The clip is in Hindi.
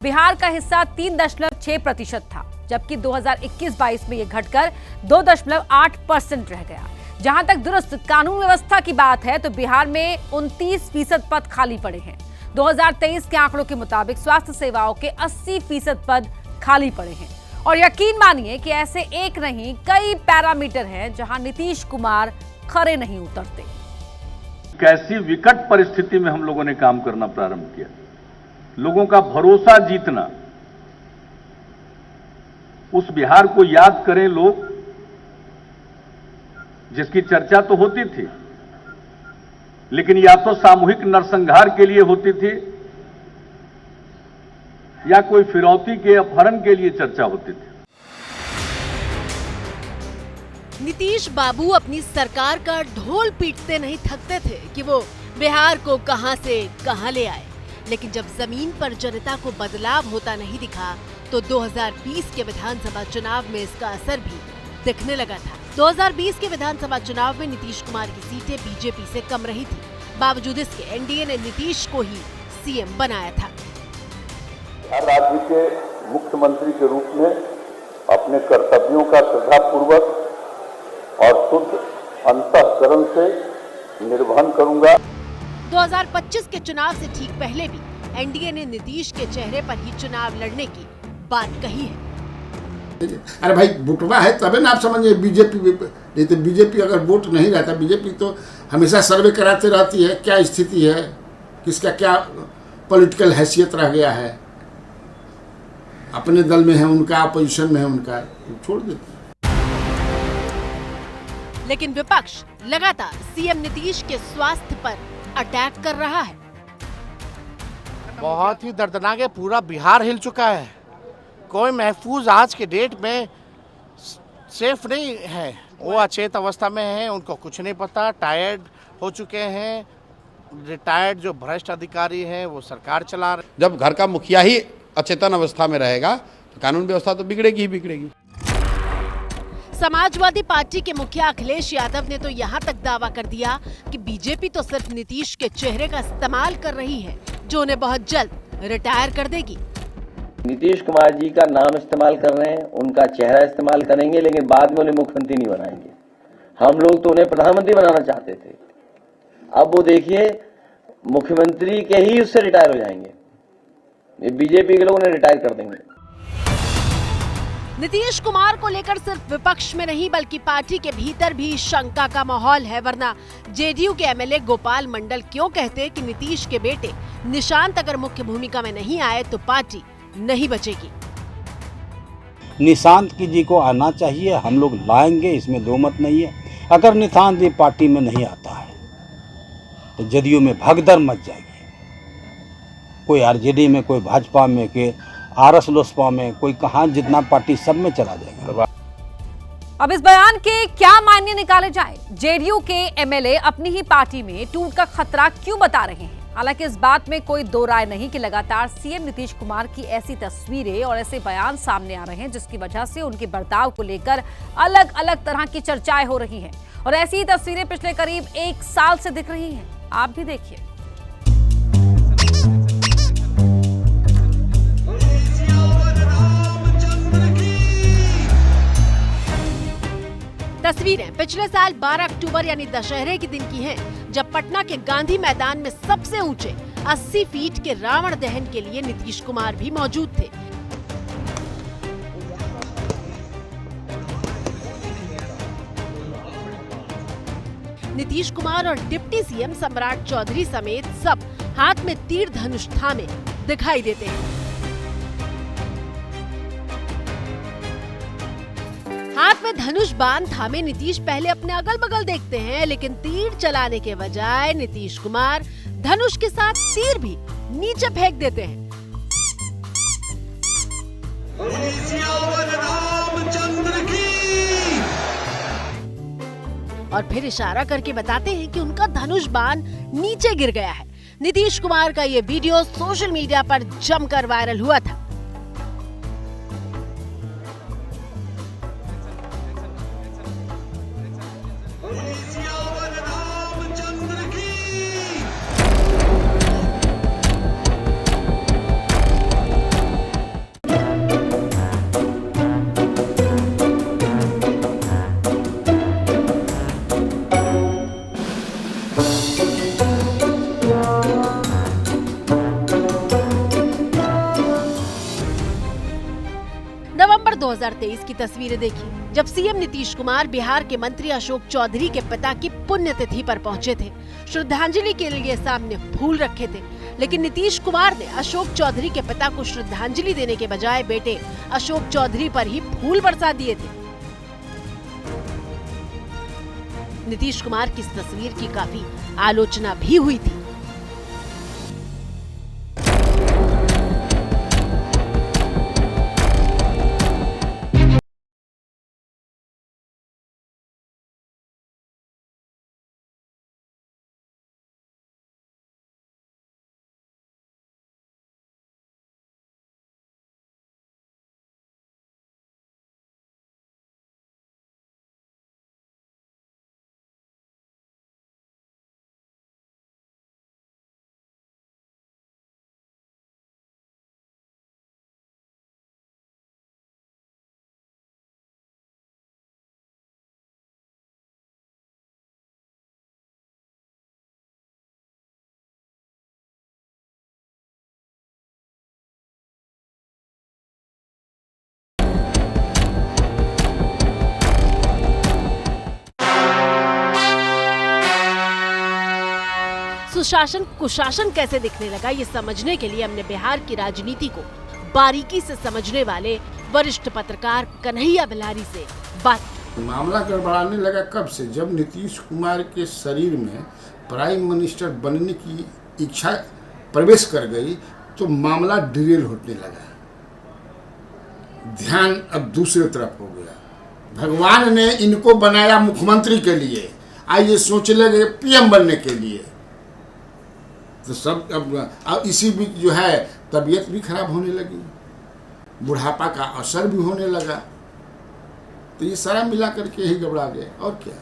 बिहार का हिस्सा 3.6% था, जबकि 2021-22 में यह घटकर 2.8% रह गया। जहां तक दुरुस्त कानून व्यवस्था की बात है तो बिहार में 29% पद खाली पड़े हैं। 2023 के आंकड़ों के मुताबिक स्वास्थ्य सेवाओं के 80% पद खाली पड़े हैं। और यकीन मानिए कि ऐसे एक नहीं कई पैरामीटर हैं जहां नीतीश कुमार खरे नहीं उतरते। कैसी विकट परिस्थिति में हम लोगों ने काम करना प्रारंभ किया, लोगों का भरोसा जीतना। उस बिहार को याद करें लोग, जिसकी चर्चा तो होती थी, लेकिन या तो सामूहिक नरसंहार के लिए होती थी या कोई फिरौती के अपहरण के लिए चर्चा होती थी। नीतीश बाबू अपनी सरकार का ढोल पीटते नहीं थकते थे कि वो बिहार को कहां से कहां ले आए, लेकिन जब जमीन पर जनता को बदलाव होता नहीं दिखा तो 2020 के विधानसभा चुनाव में इसका असर भी दिखने लगा था। 2020 के विधानसभा चुनाव में नीतीश कुमार की सीटें बीजेपी से कम रही थी, बावजूद इसके एनडीए ने नीतीश को ही सीएम बनाया था। राज्य के मुख्यमंत्री के रूप में अपने कर्तव्यों का श्रद्धापूर्वक और शुद्ध अंतःकरण से निर्वहन करूंगा। 2025 के चुनाव से ठीक पहले भी एनडीए ने नीतीश के चेहरे पर ही चुनाव लड़ने की बात कही है। अरे भाई वोटवा है तबे ना आप समझिए बीजेपी, नहीं तो बीजेपी अगर वोट नहीं रहता, बीजेपी तो हमेशा सर्वे कराते रहती है क्या स्थिति है, किसका क्या पॉलिटिकल हैसियत रह गया है, अपने दल में है उनका, अपोजिशन में है उनका, छोड़ देते। लेकिन विपक्ष लगातार सीएम नीतीश के स्वास्थ्य पर अटैक कर रहा है। बहुत ही दर्दनाक है, पूरा बिहार हिल चुका है। कोई महफूज आज के डेट में सेफ नहीं है। वो अचेत अवस्था में है, उनको कुछ नहीं पता, टायर्ड हो चुके हैं। रिटायर्ड जो भ्रष्ट अधिकारी हैं वो सरकार चला रहे। जब घर का मुखिया ही अचेतन अवस्था में रहेगा तो कानून व्यवस्था तो बिगड़ेगी ही बिगड़ेगी। समाजवादी पार्टी के मुखिया अखिलेश यादव ने तो यहाँ तक दावा कर दिया कि बीजेपी तो सिर्फ नीतीश के चेहरे का इस्तेमाल कर रही है, जो उन्हें बहुत जल्द रिटायर कर देगी। नीतीश कुमार जी का नाम इस्तेमाल कर रहे हैं, उनका चेहरा इस्तेमाल करेंगे, लेकिन बाद में उन्हें मुख्यमंत्री नहीं बनाएंगे। हम लोग तो उन्हें प्रधानमंत्री बनाना चाहते थे, अब वो देखिए मुख्यमंत्री के ही उससे रिटायर हो जाएंगे। बीजेपी के लोग उन्हें रिटायर कर देंगे। नीतीश कुमार को लेकर सिर्फ विपक्ष में नहीं बल्कि पार्टी के भीतर भी शंका का माहौल है, वरना जेडीयू के एमएलए गोपाल मंडल क्यों कहते कि नीतीश के बेटे निशांत अगर मुख्य भूमिका में नहीं आए तो पार्टी नहीं बचेगी। निशांत जी को आना चाहिए, हम लोग लाएंगे, इसमें दो मत नहीं है। अगर निशांत जी पार्टी में नहीं आता है तो जदयू में भगदड़ मच जाएगी। कोई आरजेडी में, कोई भाजपा में, कोई आरएस लोसपा में, कोई कहां, जितना पार्टी सब में चला जाएगा। अब इस बयान के क्या मायने निकाले जाए? जेडीयू के एमएलए अपनी ही पार्टी में टूट का खतरा क्यों बता रहे हैं? हालांकि इस बात में कोई दो राय नहीं कि लगातार सीएम नीतीश कुमार की ऐसी तस्वीरें और ऐसे बयान सामने आ रहे हैं जिसकी वजह से उनके बर्ताव को लेकर अलग अलग तरह की चर्चाएं हो रही हैं। और ऐसी ही तस्वीरें पिछले करीब 1 साल से दिख रही हैं। आप भी देखिए। तस्वीरें पिछले साल 12 अक्टूबर यानी दशहरे के दिन की हैं, जब पटना के गांधी मैदान में सबसे ऊंचे 80 फीट के रावण दहन के लिए नीतीश कुमार भी मौजूद थे। नीतीश कुमार और डिप्टी सीएम सम्राट चौधरी समेत सब हाथ में तीर धनुष थामे दिखाई देते हैं। हाथ में धनुष बाण थामे नीतीश पहले अपने अगल बगल देखते हैं, लेकिन तीर चलाने के बजाय नीतीश कुमार धनुष के साथ तीर भी नीचे फेंक देते हैं। और फिर इशारा करके बताते हैं कि उनका धनुष बाण नीचे गिर गया है। नीतीश कुमार का ये वीडियो सोशल मीडिया पर जमकर वायरल हुआ था। दिसंबर 2023 की तस्वीरें देखिए, जब सीएम नीतीश कुमार बिहार के मंत्री अशोक चौधरी के पिता की पुण्यतिथि पर पहुंचे थे। श्रद्धांजलि के लिए सामने फूल रखे थे, लेकिन नीतीश कुमार ने अशोक चौधरी के पिता को श्रद्धांजलि देने के बजाय बेटे अशोक चौधरी पर ही फूल बरसा दिए थे। नीतीश कुमार की इस तस्वीर की काफी आलोचना भी हुई थी। सुशासन कुशासन कैसे दिखने लगा, ये समझने के लिए हमने बिहार की राजनीति को बारीकी से समझने वाले वरिष्ठ पत्रकार कन्हैया बिलारी से बात की। मामला गड़बड़ाने लगा कब से, जब नीतीश कुमार के शरीर में प्राइम मिनिस्टर बनने की इच्छा प्रवेश कर गई तो मामला डिरेल होने लगा। ध्यान अब दूसरी तरफ हो गया। भगवान ने इनको बनाया मुख्यमंत्री के लिए, आइए सोच लगे पीएम बनने के लिए, तो सब अब इसी बीच जो है तबीयत भी खराब होने लगी, बुढ़ापा का असर भी होने लगा, तो ये सारा मिला करके ही गड़बड़ा गया और क्या।